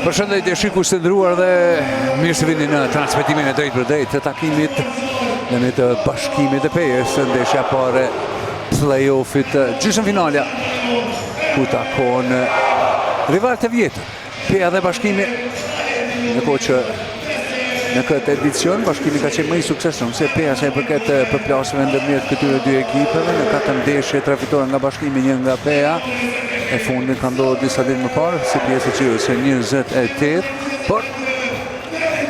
Përshëndetje shikues të nderuar dhe mirë se vini në transmetimin e drejt për drejt të takimit në të Bashkimit të Pejës, ndeshja parë play-offit gjysmëfinalja ku takon rivalët e vjetër, Peja dhe Bashkimi, ndërkohë që në këtë edicion Bashkimi ka qenë më i suksesshëm se Peja sa i përket përplasjeve ndërmjet këtyre dy ekipeve. Në 4 ndeshje 3 fitore nga Bashkimi, 1 nga Peja. E fundit ka ndodhur disa ditë më parë si pjesë e çirës 28, por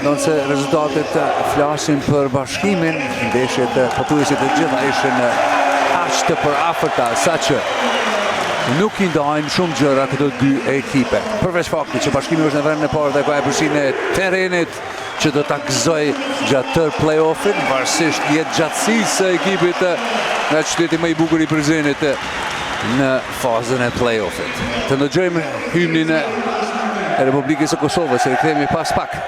nëse rezultatet flasin për Bashkimin, ndeshjet pothuajse të gjitha ishin aq të përafërta saqë nuk i ndajnë shumë gjëra këto dy ekipe. Përveç faktit që Bashkimi është në vendin e parë dhe ka përsinë e terrenit që do ta gëzoj gjatë tërë play-offit, varësisht jetë gjatësisë së ekipit nga qyteti më i bukur i Prizrenit në fazën e play-offit. Të ndëgjojmë hymnin e Republikës së Kosovës, e rikthehemi pas pak.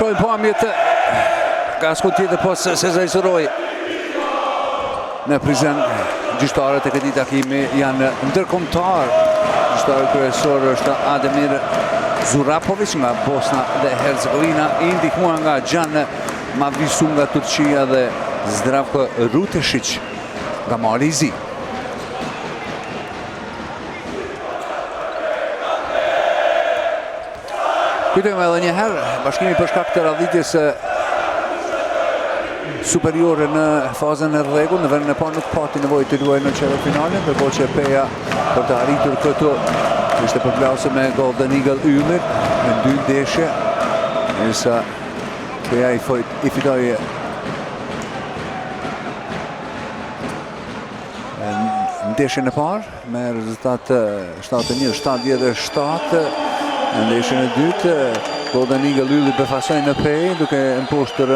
Shojnë pamjet ka skut tjetër pas Sezar Soroj në Prizren. Gjyqtarët e këtij takimi janë ndërkombëtar. Gjyqtari kryesor është Ademir Zurapovic nga Bosna dhe Hercegovina, i ndihmuar nga Gjan Mavisu nga Turqia dhe Zdravko Rutešić nga Mali i Zi. Kujtojmë edhe një herë, Bashkimi për shkak të radhitjes superiore në fazën e rregull, në vendin e parë nuk pati nevojë të luajë në çeyrëfinalen, ndërkohë që Peja për të arritur këtë ishte përplasur me Golden Eagle Ymir në 2 ndeshje, ndërsa Peja i fitoi ndeshjen e parë me rezultat 71-77. Në ndeshjen e dytë, Golden Eagle Ylli befasoi në Pejë duke mposhtur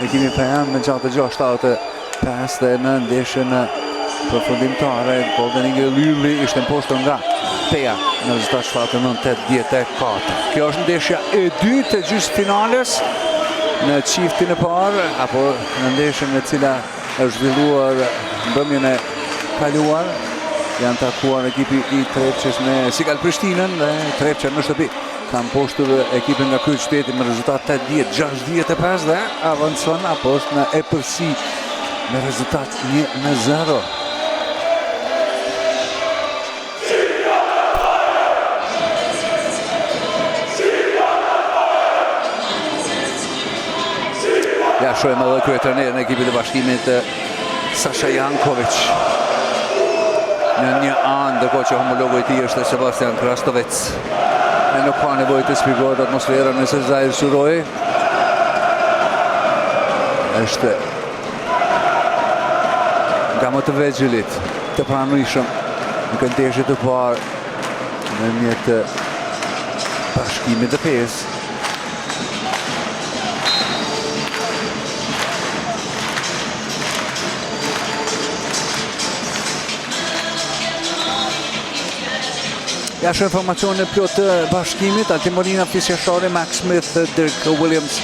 ekipin pejan me 6-75 dhe në ndeshjen përfundimtare Golden Eagle Ylli ishte mposhtur nga Peja në rezultat 79-84. Kjo është ndeshja e dytë e gjysmëfinales në çiftin e parë apo në ndeshjen e cila është zhvilluar mbrëmjen e kaluar. Janë takuar ekipi i Trepçës me Sigal Prishtinën dhe Trepça në shtëpi kanë poshtur ekipin nga Kryeqyteti me rezultat 8-10-65 dhe avancon poshtë në Epërsi me rezultat 1-0. Ja shohim edhe kryetrajnerin e ekipit të Bashkimit Sasha Jankovic në një anë, ndërkohë që homologu i tij është Sebastian Krastovec. Nuk ka nevojë të shpjegohet atmosfera në Sezajr Suroj. Është nga më të vexhëlit, të pranueshëm në ndeshjet e parë në një të Bashkimit të Pes. Jashtë informacione plot të Bashkimit, Altimorina, Fisjashari, Max Smith, Dirk Williams,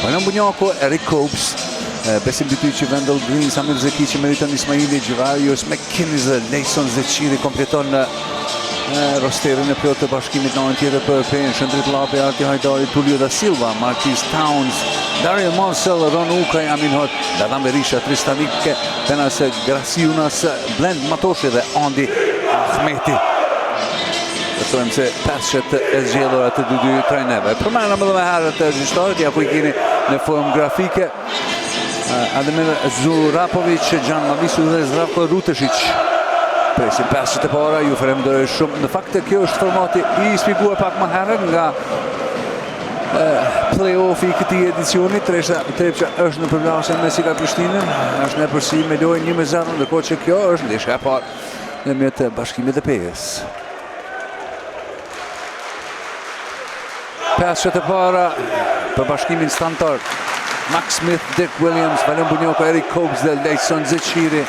Valon Bunjako, Eric Copes, Besim Bytyqi, Wendell Green, Samir Zekici, Meriton Ismaili, Gjivarius, McKinney, Lejson Zeqiri kompleton rosterin e plot të Bashkimit në anën tjetër për PN, Shëndrit Lapi, Arti Hajdari, Tulio da Silva, Marquis Towns, Daryl Marcel, Ron Ukaj, Amin Hot, Dadam Berisha, Tristan Ike, Penas Grasiunas, Blend Matoshi dhe Andi Ahmeti. Thojmë se 5 e zgjedhura të dy trajnerëve. Përmendëm edhe më herët gjyqtarët, ja ku i keni në formë grafike. Ademir Zurapovic, Gjan Mavisu dhe Zdravko Ruteshic. Presin 5 e para, ju falenderoj shumë. Në fakt kjo është formati i shpjeguar pak më herët nga play-off-i i këtij edicioni. Trepça është në përplasjen me Sika Prishtinën, është në Epërsi me lojën 1-0, ndërkohë që kjo është ndeshja e parë ndërmjet Bashkimit të Pes. 5 e para për Bashkimin Stantar. Max Smith, Dirk Williams, Valon Bunjoko, Eric Copes dhe Lejson Zeqiri.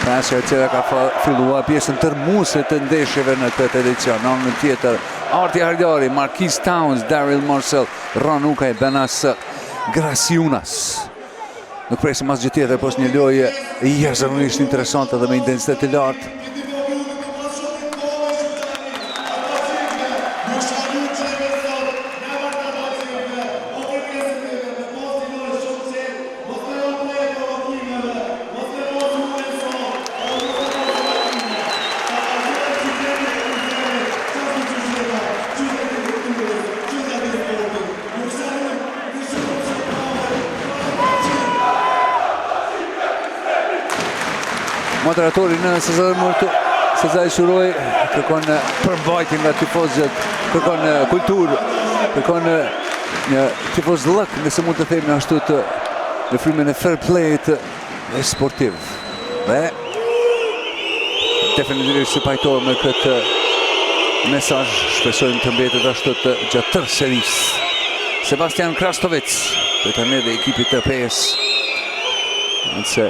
Pasja e tjera ka filluar pjesën tërmuese të ndeshjeve në këtë edicion. Në anën tjetër, Arti Hajdari, Marquis Towns, Daryl Marcel, Ron Ukaj, Benas Grasiunas. Nuk presim asgjë tjetër, pos një lojë jashtëzakonisht interesante dhe me intensitet të lartë. Moderatori në Sezajr Suroj kërkon përmbajtje nga tifozët, kërkon kulturë, kërkon një tifozllëk, nëse mund të themi ashtu, në frymën e fair play-t dhe sportiv. Dhe definitivisht si pajtohem me këtë mesazh, shpresojmë të mbetet ashtu të gjatë tërë serisë. Sebastian Krastovec, trajner i ekipit të PES, nëse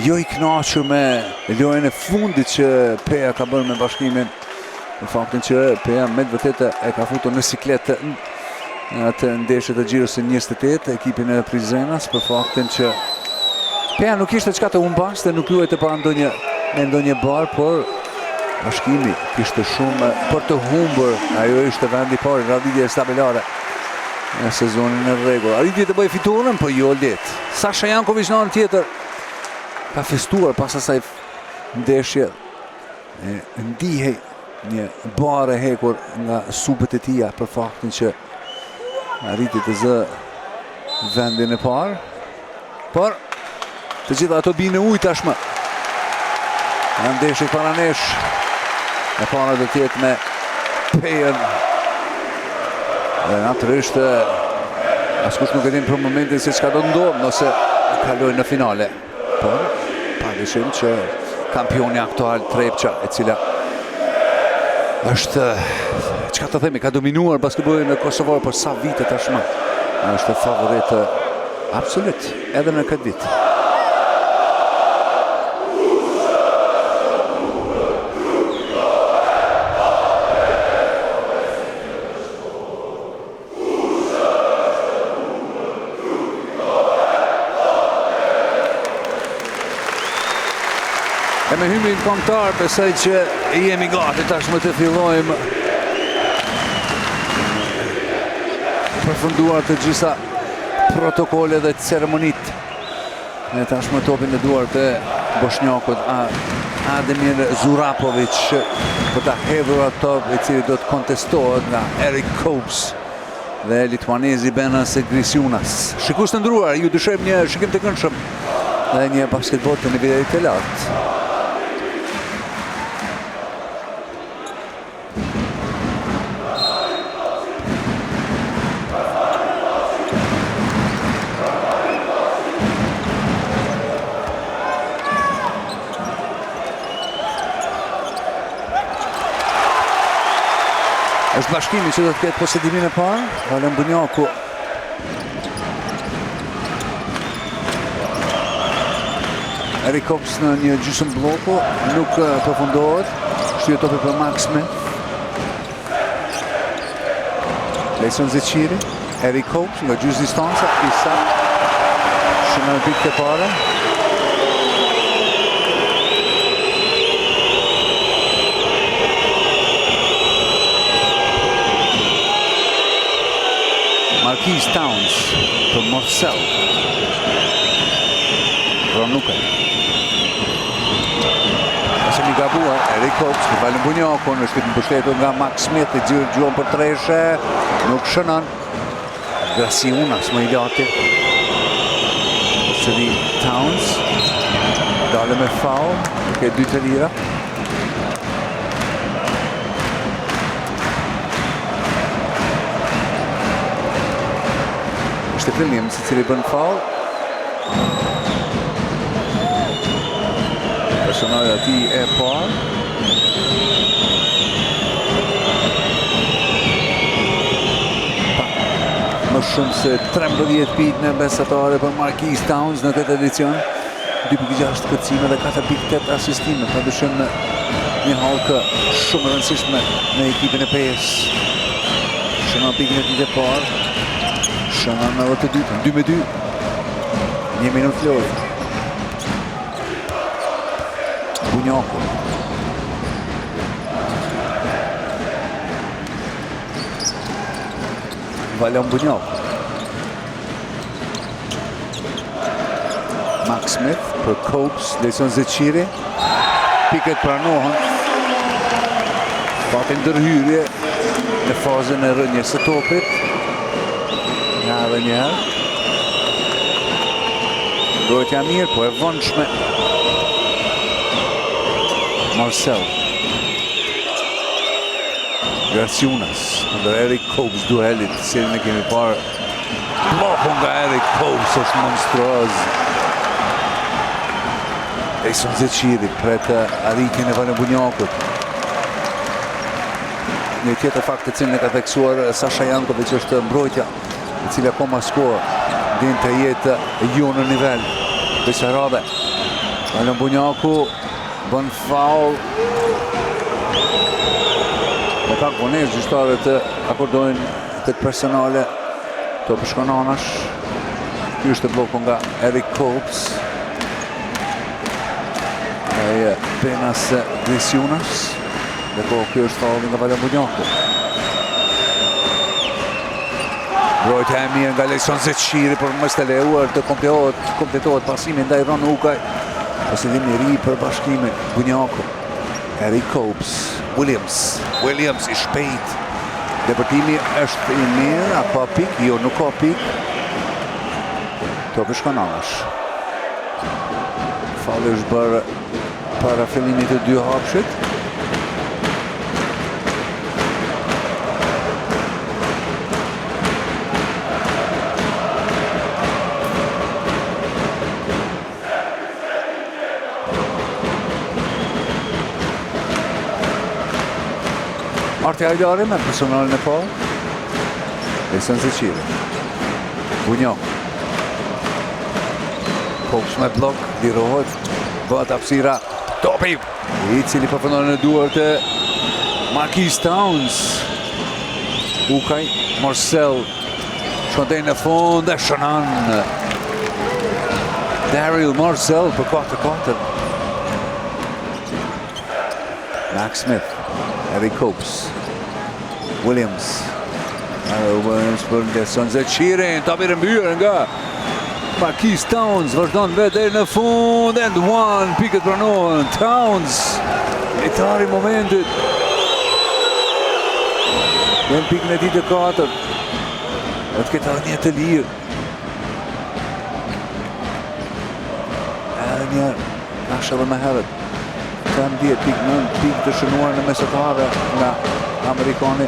jo i kënaqur me lojën e fundit që PEA ka bërë me Bashkimin, në faktin që PEA me të vërtetë e ka futur në sikletë në atë ndeshje të Xhiros 28, ekipin e Prizenas, për faktin që PEA nuk ishte çka të humbas dhe nuk luajte pa ndonjë bar, por Bashkimi kishte shumë për të humbur. Ajo ishte vendi i parë, radhitje stabilare në sezonin e rregull. Arritje të bëjë fiturën, po jo let. Sasha Jankovic në anën tjetër ka festuar pas asaj ndeshje. Ndihej një bare hekur nga supët e tija për faktin që arriti të zë vendin e parë. Por të gjitha ato bine ujë tashmë. Në ndeshje paranesh, e para do tjetë me PEA-n. Dhe natyrisht askush nuk e din për momentin se çka do të ndodhë nëse kalojnë në finale. Por padyshim që kampioni aktual Trepça, e cila është, çka të themi, ka dominuar basketbollin në Kosovo për sa vite tashmë, është favorit absolut edhe në këtë ditë. E me hymnin kombëtar, besoj që jemi gati tashmë të fillojmë përfunduar të gjitha protokole dhe ceremonit. E tashmë topin në duar të bosnjakut Ademir Zurapovic për ta hedhur atë top i cili do të kontestohet nga Eric Copes dhe lituanezi Benas Grisiunas. Shikues të nderuar, ju dëshirojmë një shikim të këndshëm dhe një basketbol të nivelit të lartë. Është bashkimi që do të ketë posedimin e parë, Valem Bunjaku. Eric Copes në një gjysmë bloku, nuk përfundohet. Shtyje topi për Mark Smith. Lejson Zeqiri, Eric Copes nga gjysmë distanca, Isa shënon pikë të parë. Marquise Towns për Marcel. Ranukaj. Ase mi gabuar, Eric Copes për Valem Bunjaku në shtypën pushtetur nga Max Smith, i gjuon për treshe, nuk shënon. Grasiunas më i lati. Sëri Towns, dale me foul, ke dy të lira. Është Williams i cili bën foul. Personaja ti e parë. Më shumë se 13 pikë në besatare për Marquise Towns në këtë edicion. 2.6 kërcime dhe 4.8 asistime. Pa dyshim në një halkë shumë rëndësishme në ekipin e PS. Shënon pikën e tij të parë. Shënon në të dytën, 2-2. 1 minutë lojë. Bunjaku. Valem Bunjaku. Max Smith për Copes, Lejson Zeqiri. Piket pranohen. Patin ndërhyrje në fazën e rënjes së topit. Nga dhe njëherë. Dojtja mirë, po e vëndshme. Marcel. Grasiunas. Ndër Eric Copes duelit, si në kemi parë. Bloku nga Eric Copes është monstruoz. Lejson Zeqiri pretë arritjen e Valem Bunjakut. Një tjetër fakt të cilin e ka theksuar Sasha Jankovic është mbrojtja, i cili akoma skor din të jetë ju në nivel Besarave. Valem Bunjaku bën faul. Me pak vonesë gjyqtarët akordojnë këtë personale të përshkon anash. Ky është bloku nga Eric Copes. E Benas Grisiunas. Dhe po kjo është faul nga Valem Bunjaku. Mbrojtja e mirë nga Lejson Zeqiri për mos të lejuar të kompletohet pasimi ndaj Ranukaj. Posedim i ri për bashkimin Bunjaku. Eric Copes, Williams i shpejt. Depërtimi është i mirë, a ka pik? Jo, nuk ka pik. Topi shkon anash. Falli është bërë para fillimit të dy hapshit. Arti Ajdari me personalin e parë. Lejson Zeqiri. Bunjaku. Copes me blok, lirohet, bëhet hapësira. Topi i cili përfundon në duart e Marquise Towns. Ukaj, Marcel shkon deri në fund dhe shënon. Daryl Marcel për 4-4. Max Smith, Eric Copes, Williams, Williams për Leson Zeqirin, ta mirë mbyrë nga Marquise Towns, vazhdon vetë deri në fund, and one, pikët pranohen, Towns, lojtari i momentit. Në pikën e ditë 4, do të ketë edhe një të lirë. Edhe një kashë edhe më herët. 10.9 pikë të shënuar në mesatare nga Amerikani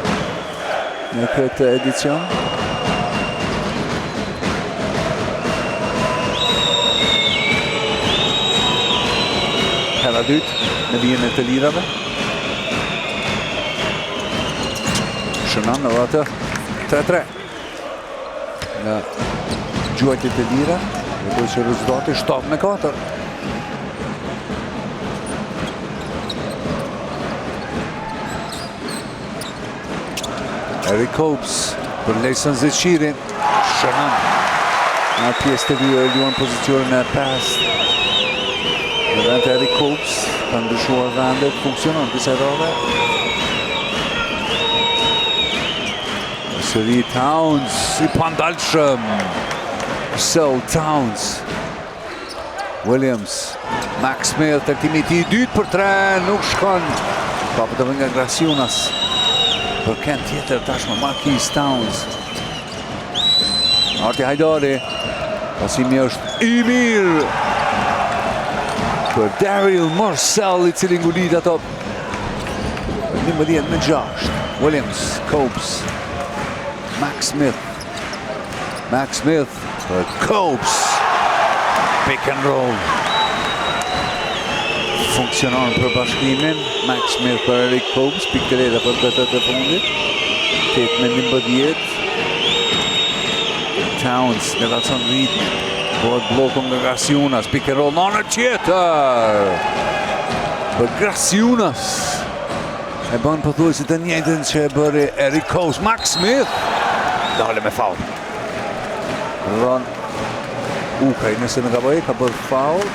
në këtë edicion. Hera dytë në vijën e të lirave. Shënon në atë 3-3 nga gjuajtjet e të lira. Dhe që rezultati 7-4. Eric Copes për Leson Zeqirin, shënon nga pjesë të vijë luan pozicionin e pas. Në vend Eric Copes ka ndryshuar vendet, funksionon disa rrove. Sëri Towns i pandalshëm. Marcel Towns. Williams, Max Smith, tërtimi i dytë për 3, nuk shkon. Ka për të vënë nga Graciunas. Për kënd tjetër tashmë Marquise Towns. Arti Hajdari. Pasimi është i mirë për Daryl Marcel, i cili ngulit ato 11-6. Williams, Copes, Max Smith. Max Smith për Copes. Pick and roll. Funksionon për bashkimin. Max Smith për Eric Copes, pikë të lehta për këtë të fundit. 8-11. Towns levacion ritmi. Bëhet blokon nga Graciunas, pikë and roll në anën tjetër. Për Graciunas. E bën pothuajse të njëjtën që e bëri Eric Copes. Max Smith dale me faul. Ron Ukaj nëse në gaboj ka bërë faul.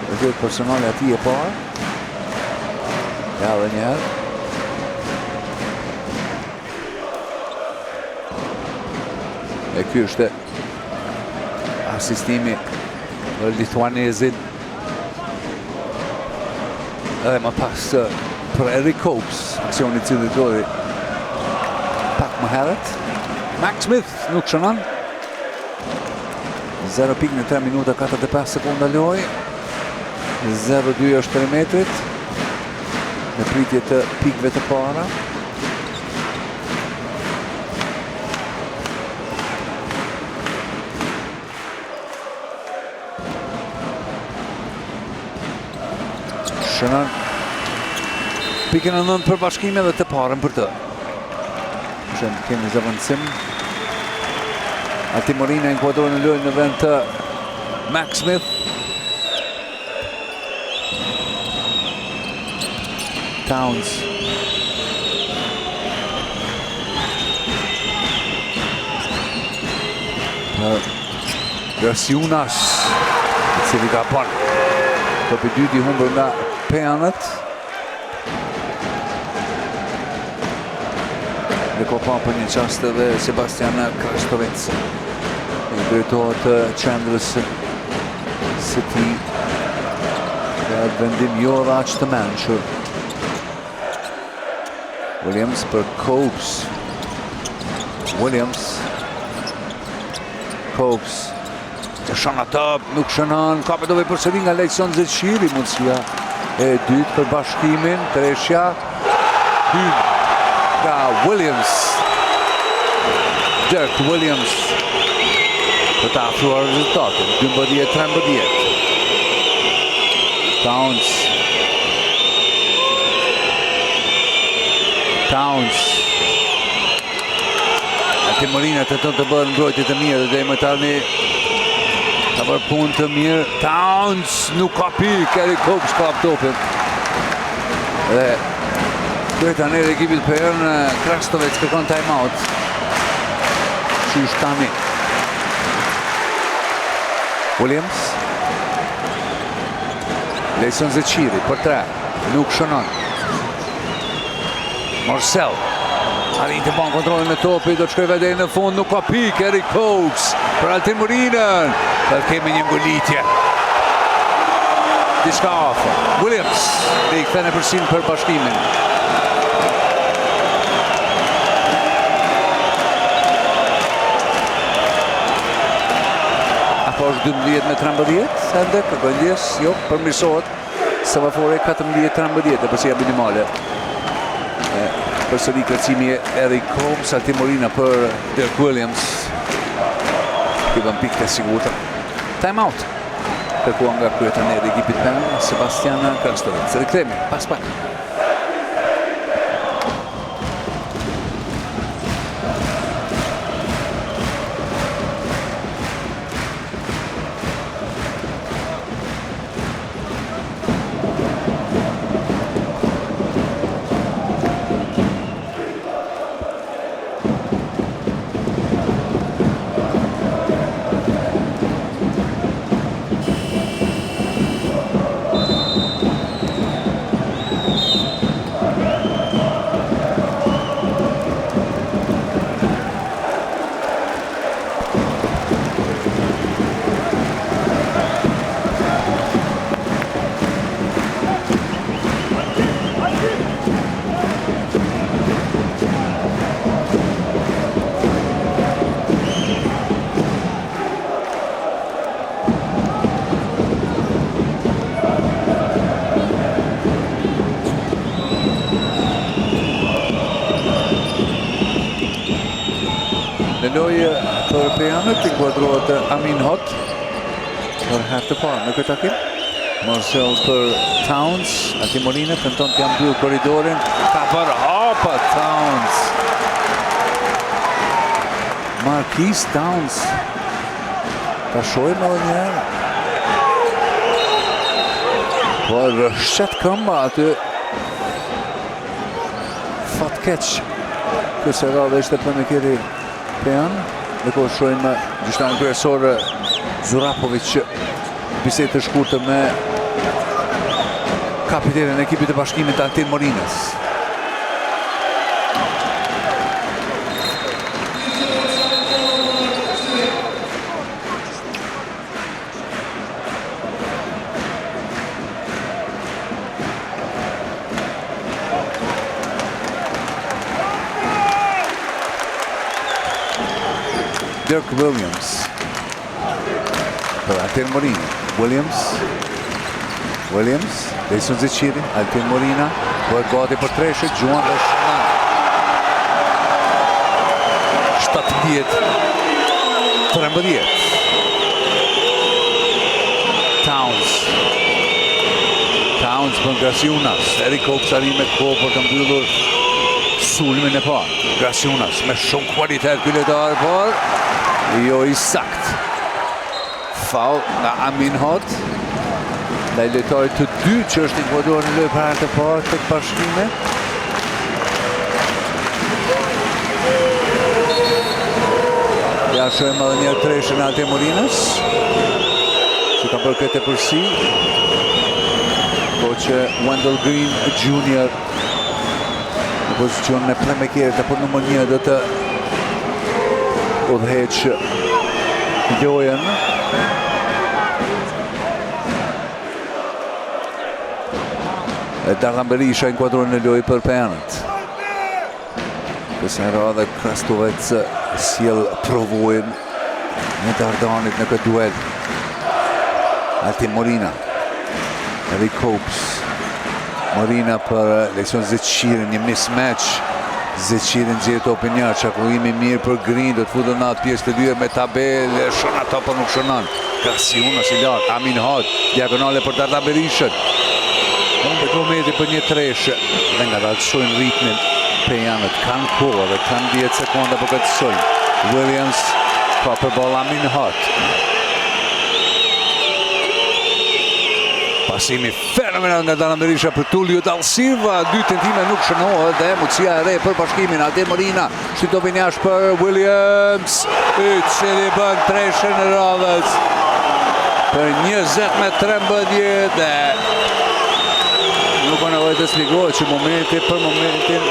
Dhe gjithë personale ati e parë. Ja dhe njëherë. E kjo është asistimi për Lituanezin. Edhe më pas për Eric Copes, aksioni cilë të dojë pak më herët. Max Smith nuk shënon. 0 pikë në 3 minuta 45 sekunda lojë. 0-2 është perimetrit në pritje të pikëve të para. Shënon pikën e 9 për bashkime dhe të parën për të. Shënë kemi zëvëndësim. Ati Morina inkuadrojnë në lojë në vend të Max Smith. Towns. Graciunas, i cili ka bën topi dyti i humbur nga penët. Dhe ko pa për një qast edhe Sebastian Krastovec, i drejtohet qendrës së tij. Dhe vendim jo dhe aq të mençur. Williams për Copes. Williams. Copes. Të shon atë, nuk shënon. Ka përdove përsëri nga Leson Zeqiri. Mundësia e dytë për bashkimin. Treshja. Dytë nga Williams. Dirk Williams. Për ta afruar rezultatin. 12-13. Towns. Towns. Ati Morina të tonë të bërë mbrojtje të mirë dhe më tani ka bërë punë të mirë. Towns nuk ka pikë, Eric Copes ka topin. Dhe kryetaneri i ekipit PR në Krastovec kërkon time-out. Qysh tani. Williams. Leson Zeqiri për 3. Nuk shënon. Marcel. Arrin të ban kontrolin e topit, do të shkojë deri në fund, nuk ka pikë. Eric Copes për Altin Morinën. Dhe kemi një ngulitje. Diçka afër. Williams i kthen e përsin për bashkimin. Apo është 12-13? Ende kërkëndjes, jo, përmirësohet. Semafore 14-13 e përsia minimale. Përsëri kërcimi Eric Copes, Altin Morina për Dirk Williams. Këbën pikë të sigurta. Time out. Kërkuan nga kryetaneri i ekipit Penn, Sebastian Krastovic. Rikthehemi pas pak. Në lojë për Pejanët, inkuadrohet Amin Hot për herë të parë në këtë takim. Marcel për Towns, Altin Morina tenton të mbyll korridorin, ka për hapa Towns. Marquise Towns. Ta shohim edhe një herë. Por shet këmba aty. Fatkeq. Kësë radhe ishte për me kjeri Pejan, dhe ko shojmë gjyshtarën kryesor Zurapovic, bisedë të shkurtë me kapitenin e ekipit të bashkimit Altin Morinës. Dirk Williams për Altin Morina. Williams, Lejson Zeqiri, Altin Morina, bëhet gati për treshët, Gjuan dhe Shënan. 17-13. Towns për Graciunas. Eric Copes arrin me kohë për të mbyllur sulmin e parë. Graciunas me shumë kualitet kyletar, por jo i sakt. Foul nga Amin Hot. Ndaj lojtarit të dy që është inkuadruar në lojë për herë të parë tek bashkimi. Ja shohim edhe një treshën e Altin Morinës, që ka bërë këtë përsi. Po që Wendell Green Jr. në pozicion në playmakerit apo numër 1 do të udhëheq lojën. Dardan Berisha inkuadruar në lojë për Pejanët. Kësaj radhe Krastovic sjell provojën në Dardanit në këtë duel. Altin Morina, Eric Copes, Morina për Lejson Zeqirin, një mismatch. Zeqirin gjetë topin një, çakullimi mirë për Green, do të futën në atë pjesë të dyre me tabelë, shon ato për nuk shënon. Graciunas i lartë, Amin Hot, diagonale për Dardan Berishën. Në momenti për një treshë, dhe nga dalë të shojnë ritmin, Pejanët kanë kohë dhe kanë 10 sekonda për këtë shojnë. Williams ka për ball Amin Hot. Pasimi fenomenal nga Dardan Berisha për Tulio Dal Silva, 2 tentime nuk shënohet dhe mundësia e re për bashkimin. Altin Morina shtytopin jashtë për Williams, i cili bën treshën e radhës për 20-13 dhe nuk ka nevojë të shpjegohet që momenti për momentin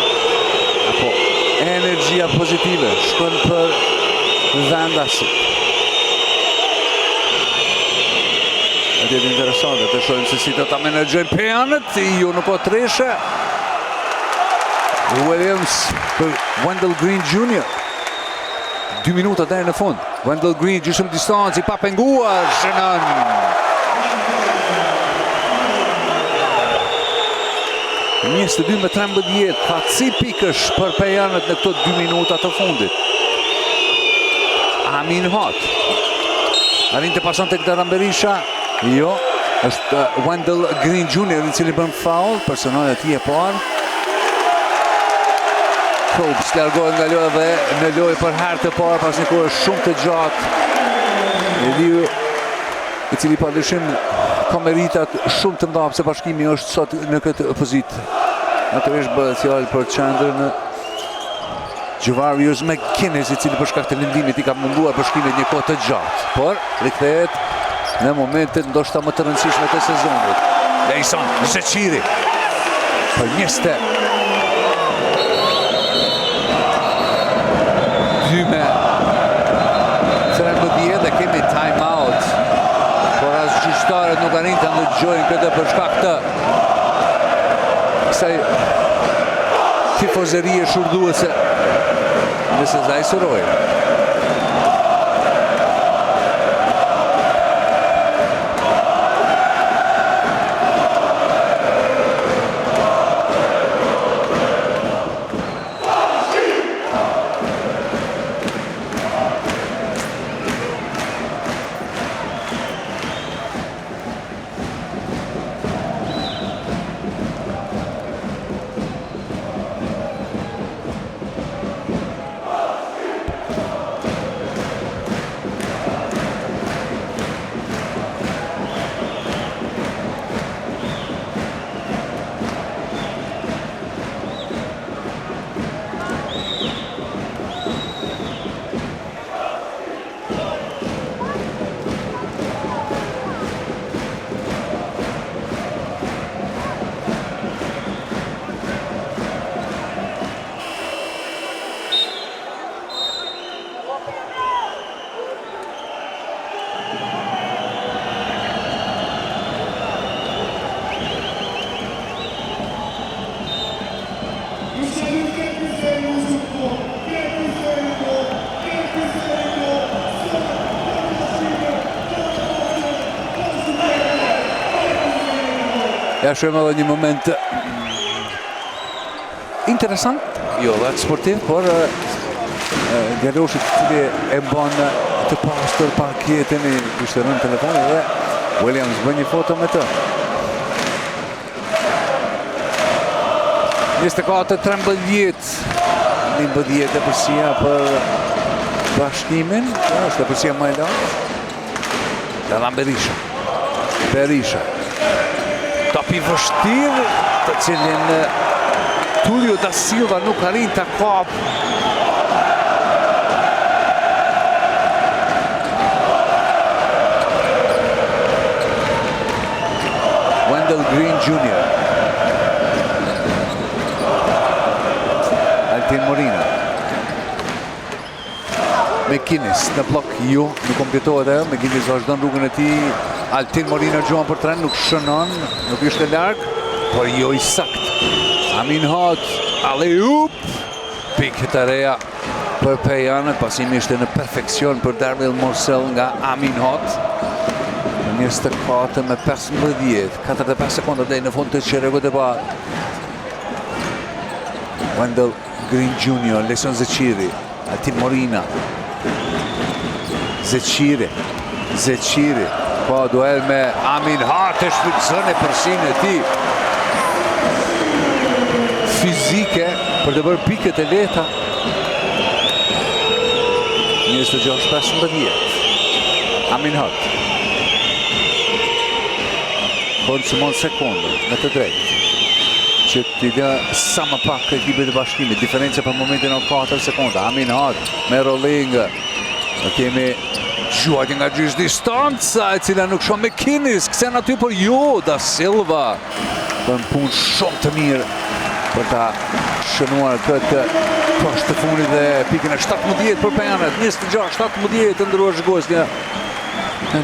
apo energjia pozitive shkon për vendasit. Dhe është interesante të shohim se si do ta menaxhojnë penët, ju nuk po treshe. Williams për Wendell Green Jr. 2 minuta deri në fund. Wendell Green gjysmë distancë i pa penguar, shënon. Njësë 2 me 13, ka si pikësh për pejanët në këto 2 minuta të fundit. Amin Hot. Arrin të pason të këtë Ramberisha. Jo, është Wendell Green Jr. i cili bën foul, personale ti e parë. Copes largohet nga loja dhe në lojë për herë të parë pas një kohë shumë të gjatë. Eliu, i cili pa dyshim ka meritat shumë të mëdha pse Bashkimi është sot në këtë pozitë. Natyrisht bëhet fjalë për qendrën Javarius McKinnis, i cili për shkak të lëndimit i ka munduar Bashkimit një kohë të gjatë, por rikthehet në momentet ndoshta më të rëndësishme të sezonit. Lejson Zeqiri për 20 me 13 dhe kemi time out, por as gjyqtarët nuk arrin të ndëgjojnë këtë për shkak të kësaj tifozerie shurduese në Sezai Suroj. Ja shohim edhe një moment interesant, jo vetë sportiv, por djaloshi i cili e bën të pastër parketin, ishte rënë telefoni dhe Williams bën një foto me të. 24-13, 11 e përsia për Bashkimin, është e përsia më e lartë. Dallan Berisha. Topi vështirë, të cilin Tulio da Silva nuk arrin ta kap. Wendell Green Jr. Altin Morina. McKinnis në blok, jo, nuk kompjetohet ajo. McKinnis vazhdon rrugën e tij. Altin Morina gjuan për tren, nuk shënon, nuk ishte larg, por jo i sakt. Amin Hot, alley-oop, pikë të reja për pejanët, pasimi ishte në perfekcion për Darryl Morsell nga Amin Hot. 24 me 15, 45 sekonda deri në fund të çerevut e parë. Wendell Green Jr., Lejson Zeqiri, Altin Morina. Zeqiri. Po duel me Amin Hot, të shpërtëson e përsinë e tij fizike për të bërë pikët e lehta. 26-15. Amin Hot. Konsumon sekundë në të drejtë që t'i dhe sa më pak ekipit të Bashkimit. Diferencia për momentin o 4 sekunda. Amin Hot me rolling. Në kemi gjuajtje nga gjysmë distanca, e cila nuk shoh McKinnis, kthen aty por jo da Silva. Bën punë shumë të mirë për ta shënuar këtë Poshtë të fundit dhe pikën e 17 për Pejanët, 26-17 të ndërruar shikues, një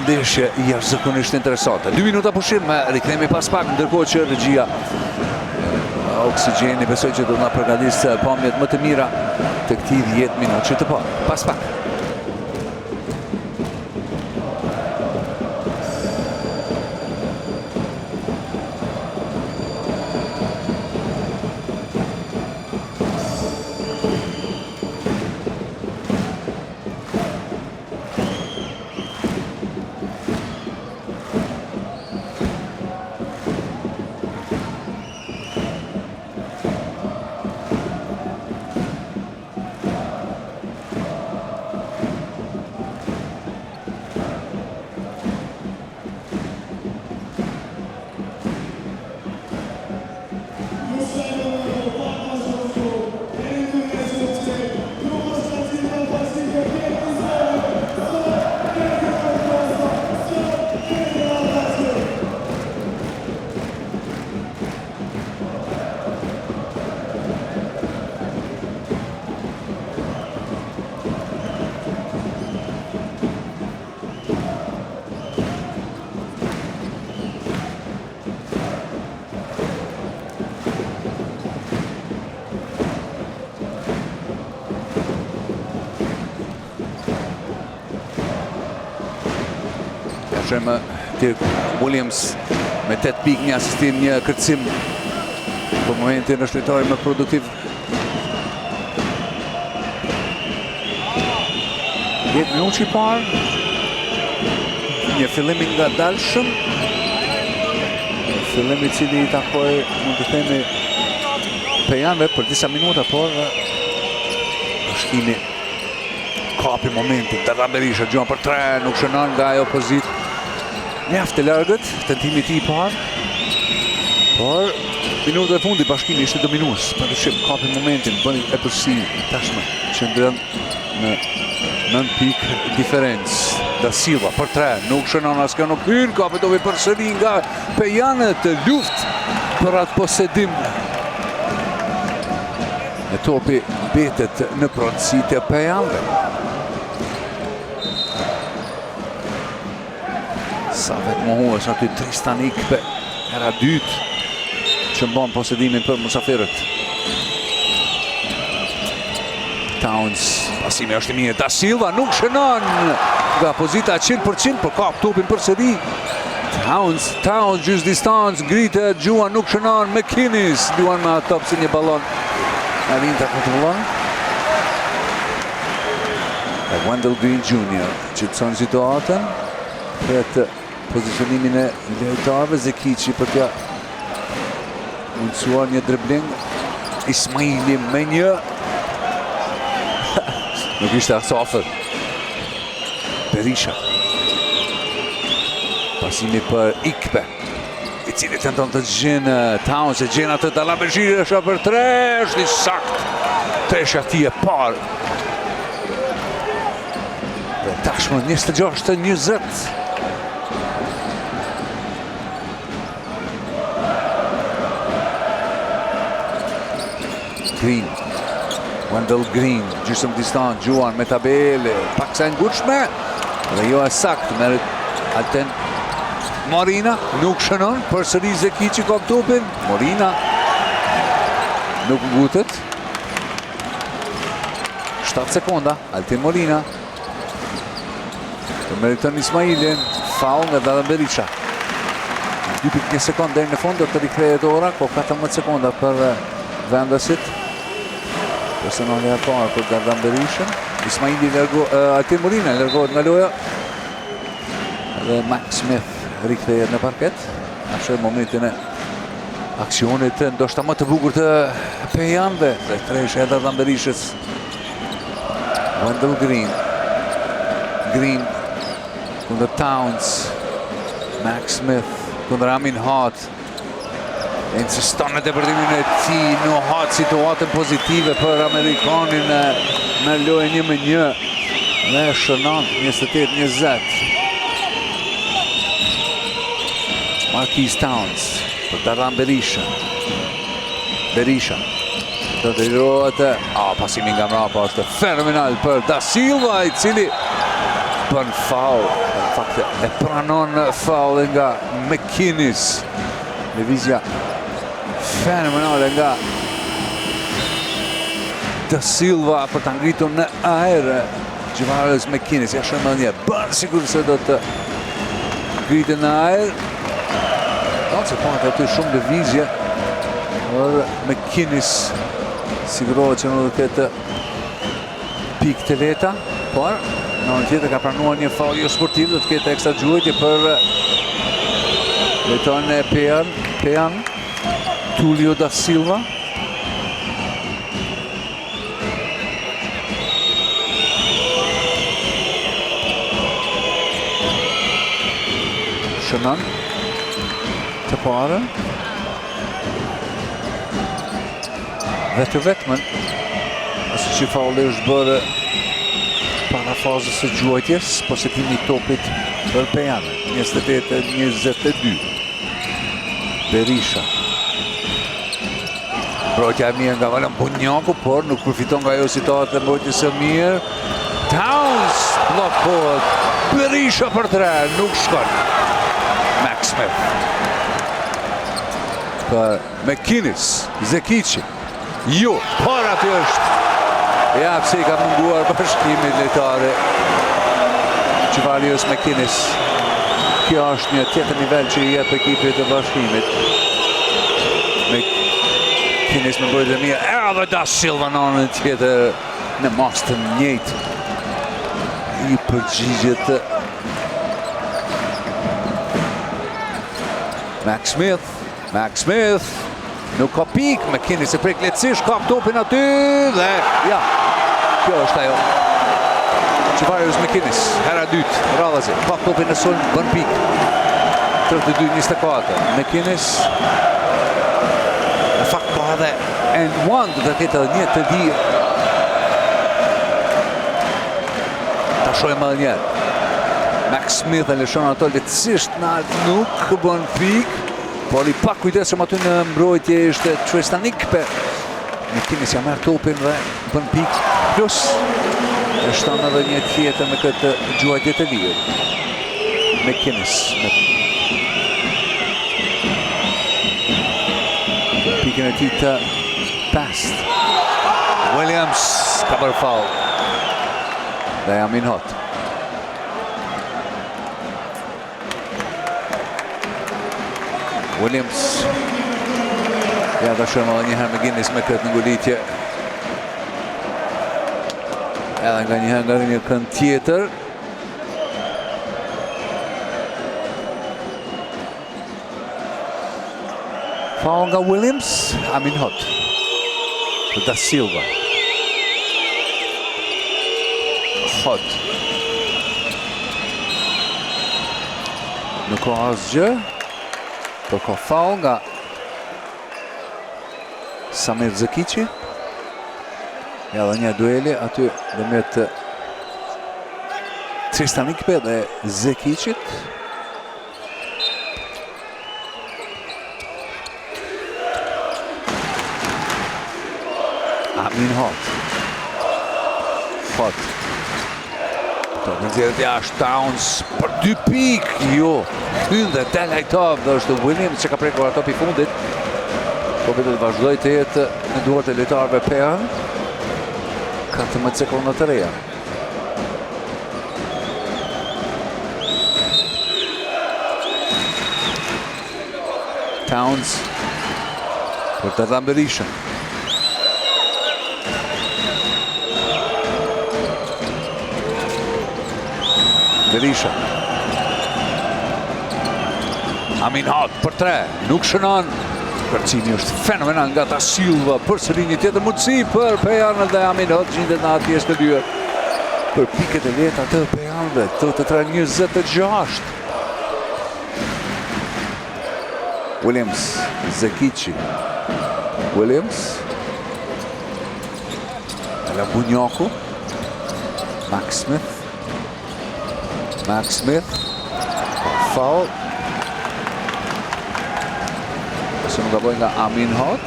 ndeshje jashtëzakonisht interesante. 2 minuta pushim, rikthehemi pas pak, ndërkohë që regjia Oksigjeni besoj që do të na përgatisë pamjet më të mira të këtij 10 minutë të parë. Pas pak. Shemë Dirk Williams me 8 pikë, një asistim, një kërcim. Për momentin është lojtari më produktiv. 10 minutë i parë. Një fillim i ngadalshëm. Fillim i cili i takoi, mund të themi, Pejanëve për disa minuta, por shkimi kapi momentin. Dardan Berisha gjuan për 3, nuk shënon nga ajo pozitë. Mjaft e largët, tentimi i tij i parë. Por minutat e fundit bashkimi ishte dominues. Padyshim kapi momentin, bëni e përsi tashmë qëndron në 9 pikë diferencë. Da Silva për 3, nuk shënon askë, nuk hyn, kapi dobi përsëri nga Pejanët, luftë për atë posedim. E topi mbetet në pronësitë e Pejanëve. Sa vetë mohues aty Tristan Ikpe, era dytë që mban posedimin për musafirët. Towns, pasimi është i mirë, Da Silva nuk shënon nga pozita 100%, por kap topin përsëri. Towns gjys distancë, ngritet, Gjuan nuk shënon, McInnes, Gjuan me top si një ballon. Arrin ta kontrollon. Wendell Green Jr. që të sonë situatën për të pozicionimin e lojtarëve. Zekici për t'ja mundësuar një dribling. Ismaili me një nuk ishte as afër. Berisha, pasimi për Ikpe, i cili tenton të gjenë Towns, e gjenë atë Dardan Berisha për 3, është i sakt. Treshja ti e parë. Dhe tashmë 26-20. Green, Wendell Green, gjysmë distancë, Gjuan me tabelë, pak sa ngutshme, dhe jo e sakt, merret Alten Morina, nuk shënon, përsëri Zekici ka topin, Morina nuk ngutet. 7 sekonda, Alten Morina të meriton Ismailin, faul nga Dardan Berisha. 2.1 sekondë deri në fund, do të rikthehet ora, ko 14 sekonda për vendasit. Personale e parë për Dardan Berisha. Ismaili Alten Morina largohet nga loja. Dhe Max Smith rikthehet në parket. Ashtë momentin e aksionit ndoshta më të bukur të Pejanëve. Dhe treshja e Dardan Berishës. Wendell Green. Green kundër Towns. Max Smith kundër Amin Hart. Insiston në depërtimin e ti, në hatë situatën pozitive për Amerikanin me lojën 1-1 dhe shënon 28-20. Marquis Towns për Dardan Berisha. Berisha Do të hidrohet, pasimi nga mrapa është fenomenal për Da Silva, I cili bën faul, në fakt e pranon faul nga McInnes. Lëvizja fenomenale nga Da Silva për të ngritur në aer Gjavares McInnes. Ja shumë një, bën sigur se do të ngritë në aer. Se patë aty shumë lëvizje, por McInnes sigurohet që nuk do të ketë pikë të leta, por në anën tjetër ka pranuar një faul jo sportiv, do të ketë ekstra gjuhetje për letorin e Pejan, Tulio Da Silva. Shënon të parë dhe të vetëmën asë që faulli është bërë para fazës së gjuajtjes, posetimi I topit për Pejan 28-22. Berisha mbrojtja e mirë nga Valen Bunjaku, por nuk përfiton nga ajo situatë e mbrojtjes së mirë. Towns bllokohet, Berisha për 3, nuk shkon. Max Smith për McInnes, Zekici, jo, por aty është. Ja, pse I ka munguar bashkimit lojtare Gjavares McInnes. Kjo është një tjetër nivel që I jep ekipit të bashkimit. McInnes me bërë dhe mirë, edhe Da Silva në anën tjetër në mas të njëjtë. I përgjigjet Max Smith, nuk ka pik, McInnes e prek lehtësisht, kap topin aty dhe ja, kjo është ajo. Gjavares McInnes, hera dytë, radhazi, kap topin në sulm, bën pik. 32-24, McInnes, në fakt po edhe and one do të ketë edhe një të dirë. Ta shojmë edhe njerë. Max Smith e lëshon ato lehtësisht nuk bën pik, por I pak kujdesshëm aty në mbrojtje ishte Trestanik për McInnes ja merr topin dhe bën pik, plus e shton edhe një tjetër me këtë gjuajtje të lirë. McInnes me pikën e tij të past. Williams ka bërë faul dhe Amin Hot. Williams ja da shumë edhe njëherë McInnes me këtë ngulitje edhe nga njëherë nga një kënd tjetër. Faul nga Williams, Amin Hot për Da Silva. Hot nuk ka asgjë, por ka faul nga Samir Zekici. Ja dhe një dueli aty dhe me të Tristanikpe dhe Zekicit. Amin Hot. Do të nxjerrët jashtë Towns për 2 pik, jo. Hynë dhe del top dhe është Williams që ka prekur ato pi fundit. Po vetë të vazhdoj të jetë në duart e lojtarëve Pejan. 14 sekonda të reja. Towns për të dhënë Berisha. Berisha. Amin Hot për 3, nuk shënon. Kërcimi është fenomenal nga Da Silva, përsëri një tjetër mundësi për Pejan dhe Amin Hot gjendet në atë pjesë të dyert. Për piket e lehta të Pejanëve, 33-26. Williams, Zekici. Williams. Valen Bunjaku. Max Smith. Foul. Se nuk ka bëjë nga Amin Hot.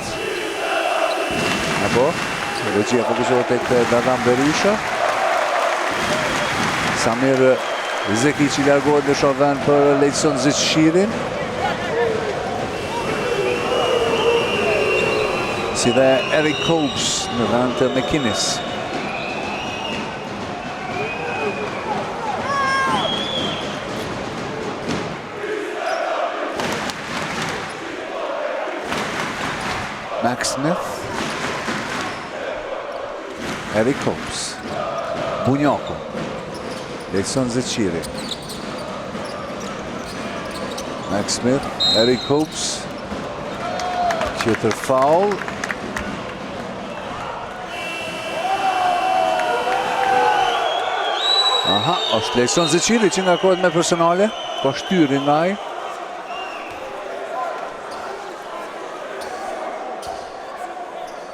Apo, regjia fokusohet tek Dadan Berisha. Samir Zekici largohet në shoven për Lejson Zitshirin. Si dhe Eric Copes në vend të McInnes. Max Smith. Eric Copes. Bunjako. Lejson Zitsshiri. Max Smith. Eric Copes. Tjetër foul. Aha, është Lejson Zitsshiri që ngarkohet me personale, ka shtyri nga ai.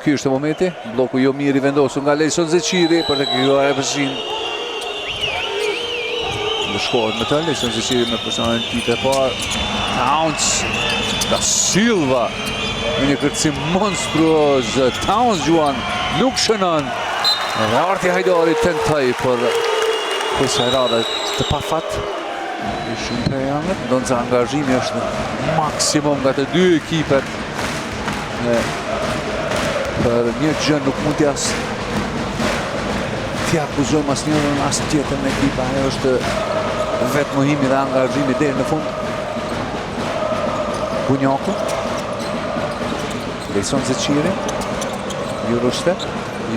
Ky është momenti, bloku jo mirë i vendosur nga Lejson Zitsshiri për të krijuar përsin. Në shkohet me të, Lejson Zitsshiri me personalin e tij të parë. Towns, Da Silva, një kërcim monstruoz. Towns Juan nuk shënon. Dhe Arti Hajdari tentoi për kësaj radhe të pafat. Shumë për janët, ndonë që angazhimi është maksimum nga të dy ekipet. Për një gjë nuk mund t'ja akuzojmë as njërën as tjetër në ekipa. Ajo është vetë mohimi dhe angazhimi deri në fund. Bunjako. Lejson Zitsshiri. Eurostep.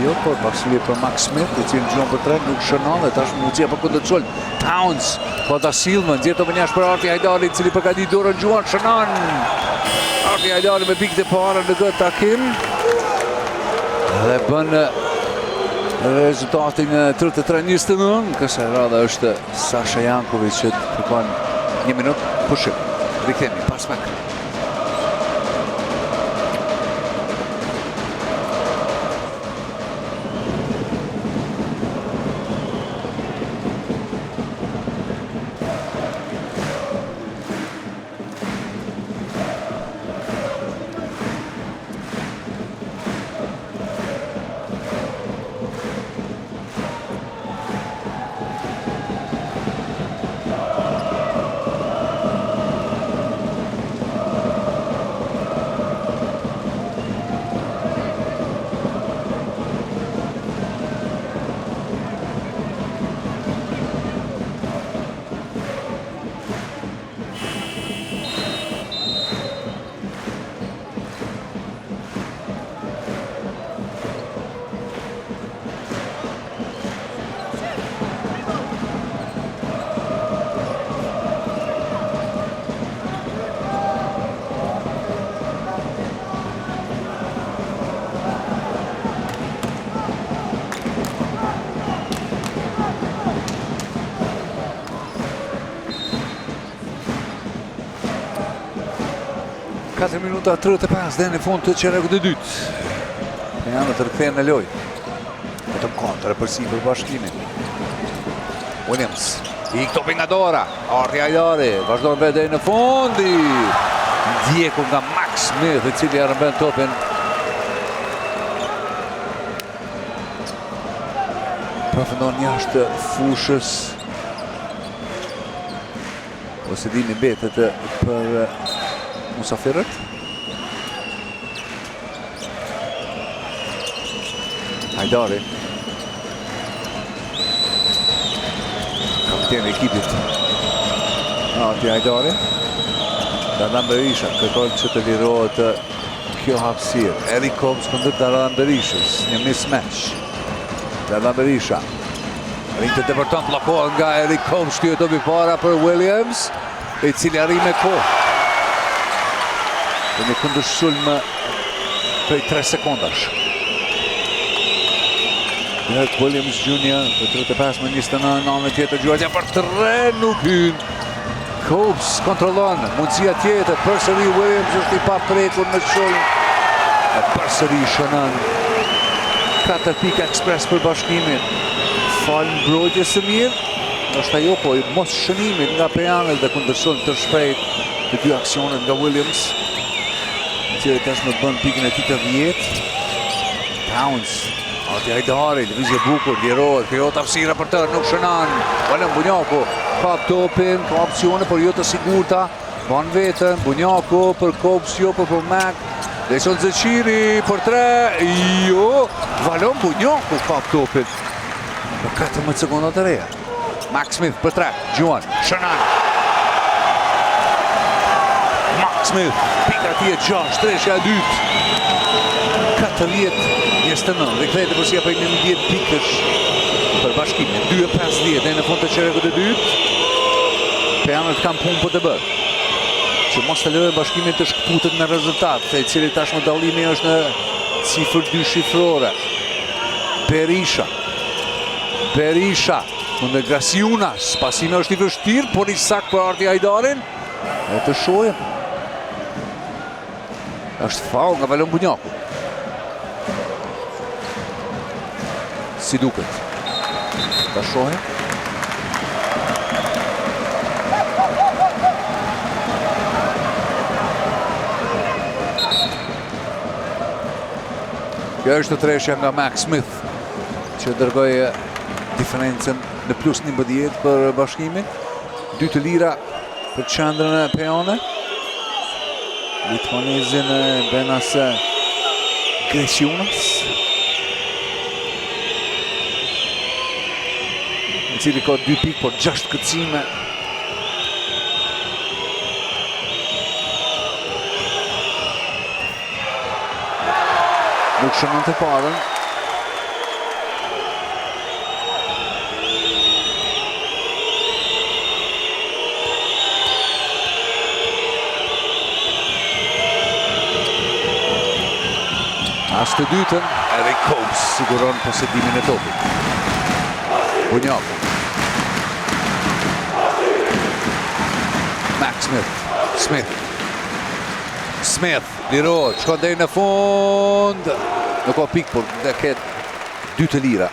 Jo, por paksivje për Max Smith, i cili gjuan për 3, nuk shënon dhe tash mundësia për kundër çol. Towns, po Da Silva nxjerr të venjash për Arti Hajdari, i cili përgatit dorën gjuan, shënon. Arti Hajdari me pikët e para në këtë takim. Dhe bën rezultatin 33-29. Kësaj radhe është Sasha Jankovic që kërkon 1 minutë pushim. Rikthehemi pas pak. Katër minuta 35 dhe në fund të çerrekut të dytë. Ne janë të rikthehen në lojë. Vetëm kontra përsi për Bashkimin. Williams, i topi nga dora. Arti Hajdari, vazhdon vetë deri në fund. Ndjekur nga Max Smith, i cili arrëmben topin. Përfundon jashtë fushës. Ose dini mbetet për musafirët. Hajdari. Kapiteni e ekipit. Arti Hajdari. Dadan Berisha kërkon që të lirohet kjo hapësirë. Eric Copes kundër Dadan Berishës. Një mismatch. Dadan Berisha. Rinjë të depërton, bllokohet nga Eric Copes. Kjo e topi para për Williams, i cili arrin me kohë. Dhe një kundërshulm prej 3 sekondash. Derek Williams Jr. për 35-29, në tjetër Gjuardia për 3 nuk hyn. Copes kontrollon, mundësia tjetër, përsëri Williams është i paprekur në shulm. E përsëri shënon. 4 pika ekspres për Bashkimin. Falë mbrojtjes së mirë, është ajo po mos shënimit nga Pejanel dhe kundërshulm të shpejt të dy aksionet nga Williams. Që tash më bën pikën e tij të 10. Towns, Arti Hajdari, lëvizje bukur, lirohet, krijohet hapësira për të, nuk shënon. Valon Bunjaku, kap topin, ka opsione, por jo të sigurta. Ban vetën, Bunjaku për Kopës, jo për Mac. Leson Zeqiri për 3, jo. Valon Bunjaku, kap topin. Në 14 sekonda të reja. Mac Smith për 3, Gjuan, shënon. Mac Smith, pika tje 6, 3 e dytë. 40-29, dhe kthejtë përsia për 11 pikësh për Bashkimin, 2-50 dhe në fund të qerekut e dytë. Pejanët kam punë për të bërë, që mos të lërë Bashkimin të shkëputet në rezultat, i cili tashmë dallimi është në cifër 2 shifrore. Berisha, kundër Grasiunas, pasime është i vështirë, por i saktë për Arti Hajdarin, e të shohim. Është faul nga Valon Bunjaku. Si duket. Ta shohim. Kjo është të treshja nga Mac Smith, që dërgoj diferencën në plus 11 për Bashkimin. 2 të lira për qendrën e Pejone. Litvanezin e Benas Gresiunas, i cili ka 2 pikë, por 6 këtësime. Nuk shënon të parën. As të dytën, edhe Kopës siguron posedimin e topit. Bunjaku. Mac Smith, lirohet, shkon deri në fund. Nuk ka pikë, por dhe ketë 2 të lira.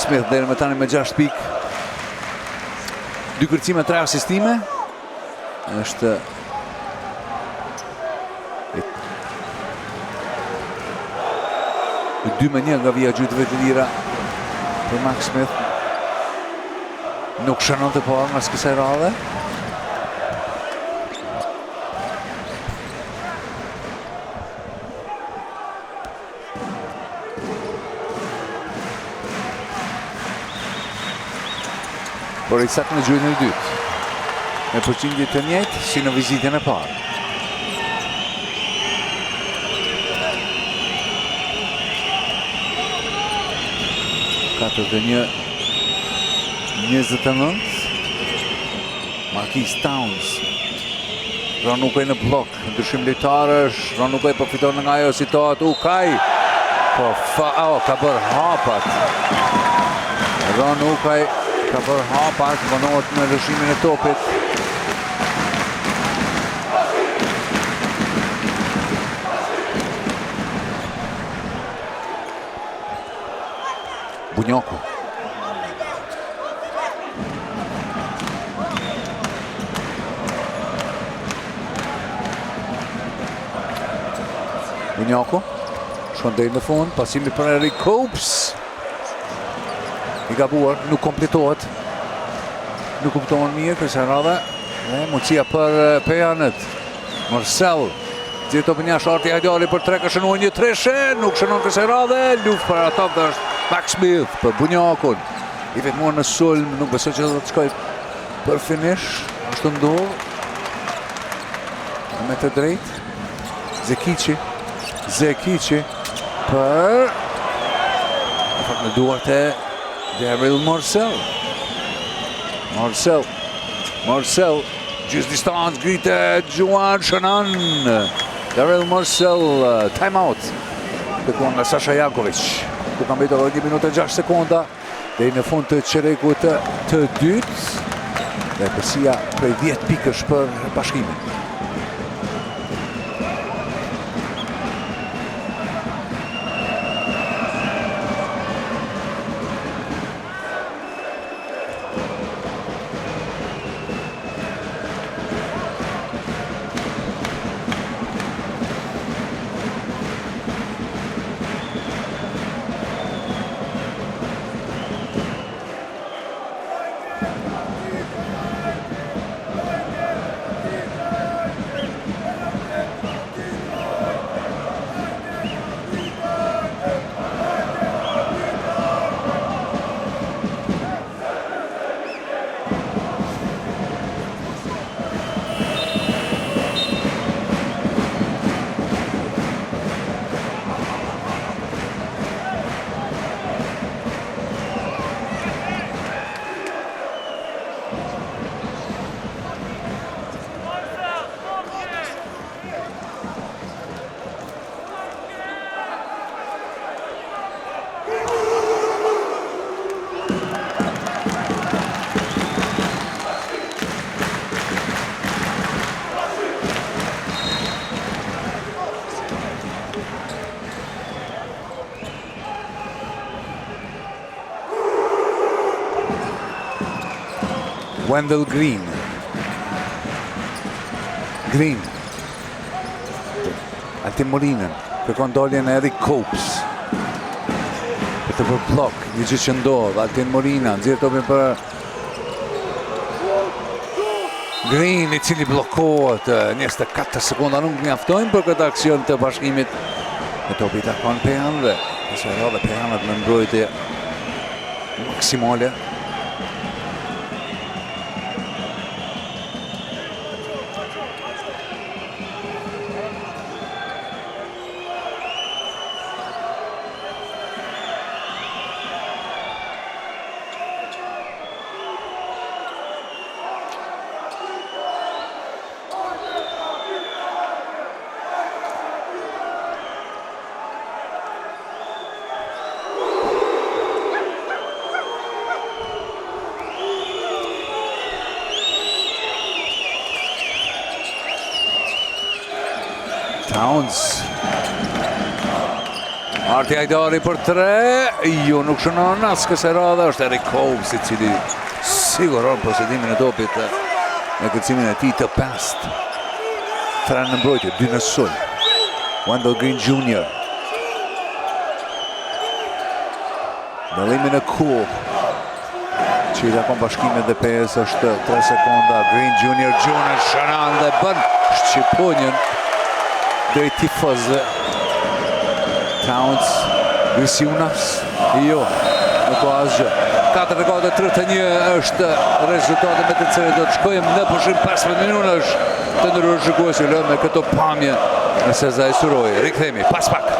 Smith deri më tani me 6 pikë. 2 kërcime, 3 asistime. Është në 2-1 nga vija gjytëve të lira për Mac Smith. Nuk shënon të parë nga kësaj radhe. Por i saktë në gjytën e dytë. Me përqindje të njëjtë si në vizitën e parë. Katër 29. Marquis Towns. Ron Ukaj në blok, ndryshim lojtarësh. Ron Ukaj përfiton nga ajo situatë. Ukaj ka bërë hapat. Ron Ukaj ka bërë hapat, vonohet në lëshimin e topit. Bunjaku. Shkon deri në fund, pasimi për Eric Kopës. I gabuar, nuk kompletohet. Nuk kuptohen mirë kësaj radhe. Dhe mundësia për Pejanët. Marcel. Gjithë topin jashtë Arti Hajdari për 3, ka shënuar një 3, nuk shënon kësaj radhe. Luftë për atak dhe është Mac Smith për Bunjakun. I vetmuar në sulm, nuk besoj që do të shkoj për finish. Ashtu ndodh. Me të drejtë. Zekici për në duart e Daryl Marcel. Gjysë distancë, gritet, Gjuan shënon. Daryl Marcel, time out. Kërkuar nga Sasha Jankovic. Ku ka mbetur 1 minutë e 6 sekonda deri në fund të çerekut të dytë. Dhe përsia prej 10 pikësh për Bashkimin. Wendell Green. Green. Altin Morinën. Kërkon daljen e Eric Copes. Për të për blok, një gjithë që ndodh. Altin Morina, nëzirë topin për Green, I cili blokohet 24 sekonda, nuk mjaftojnë për këtë aksion të bashkimit. E topi I takon Pejanve. Nëse e dhe Pejanët në mbrojtje maksimale. Towns. Arti Hajdari për 3. Jo, nuk shënon as kësaj radhe, është Eric Copes I cili siguron posedimin e topit në kërcimin e tij të past. 3 në mbrojtje, 2 në sul. Wendell Green Jr. Dalimin e cool. Që I takon bashkimit dhe PS është 3 sekonda. Green Jr. shënon dhe bën shqiponjën drejt tifozëve. Towns, Visiunas, jo, nuk ka asgjë. 4-4-31 është rezultati me të cilin do të shkojmë në pushim 15 minuta të ndërruar shikuesi lëmë me këto pamje në Sezai Suroi. Rikthehemi pas pak.